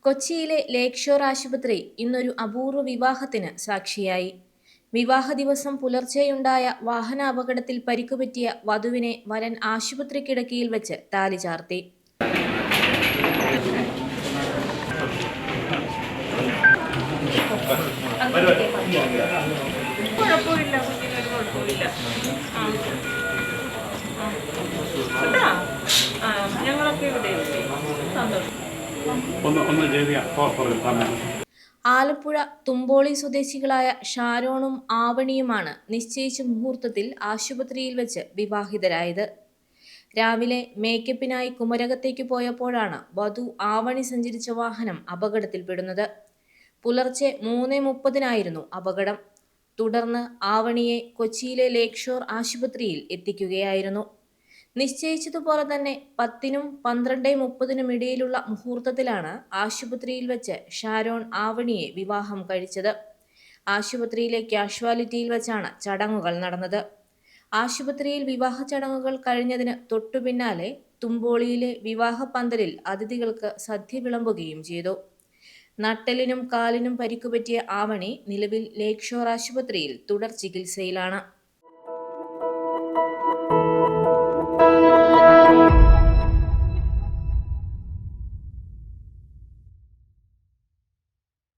കൊച്ചിയിലെ ലേക്ക് ഷോർ ആശുപത്രി ഇന്നൊരു അപൂർവ വിവാഹത്തിന് സാക്ഷിയായി. വിവാഹ ദിവസം പുലർച്ചെയുണ്ടായ വാഹനാപകടത്തിൽ പരിക്കുപറ്റിയ വധുവിനെ വരൻ ആശുപത്രി കിടക്കയിൽ വെച്ച് താലി ചാർത്തി. ആലപ്പുഴ തുമ്പോളി സ്വദേശികളായ ഷാരോണും ആവണിയുമാണ് നിശ്ചയിച്ച മുഹൂർത്തത്തിൽ ആശുപത്രിയിൽ വെച്ച് വിവാഹിതരായത്. രാവിലെ മേക്കപ്പിനായി കുമരകത്തേക്ക് പോയപ്പോഴാണ് വധു ആവണി സഞ്ചരിച്ച വാഹനം അപകടത്തിൽപ്പെടുന്നത്. പുലർച്ചെ 3:30 അപകടം. തുടർന്ന് ആവണിയെ കൊച്ചിയിലെ ലേക്ക് ഷോർ ആശുപത്രിയിൽ എത്തിക്കുകയായിരുന്നു. നിശ്ചയിച്ചതുപോലെ തന്നെ 10-നും 12:30-നും ഇടയിലുള്ള മുഹൂർത്തത്തിലാണ് ആശുപത്രിയിൽ വെച്ച് ഷാരോൺ ആവണിയെ വിവാഹം കഴിച്ചത്. ആശുപത്രിയിലെ കാഷ്വാലിറ്റിയിൽ വെച്ചാണ് ചടങ്ങുകൾ നടന്നത്. ആശുപത്രിയിൽ വിവാഹ ചടങ്ങുകൾ കഴിഞ്ഞതിന് തൊട്ടുപിന്നാലെ തുമ്പോളിയിലെ വിവാഹ പന്തലിൽ അതിഥികൾക്ക് സദ്യ വിളമ്പുകയും ചെയ്തു. നട്ടെല്ലിനും കാലിനും പരിക്കുപറ്റിയ ആവണി നിലവിൽ ലേക്ക് ഷോർ ആശുപത്രിയിൽ തുടർ ചികിത്സയിലാണ്.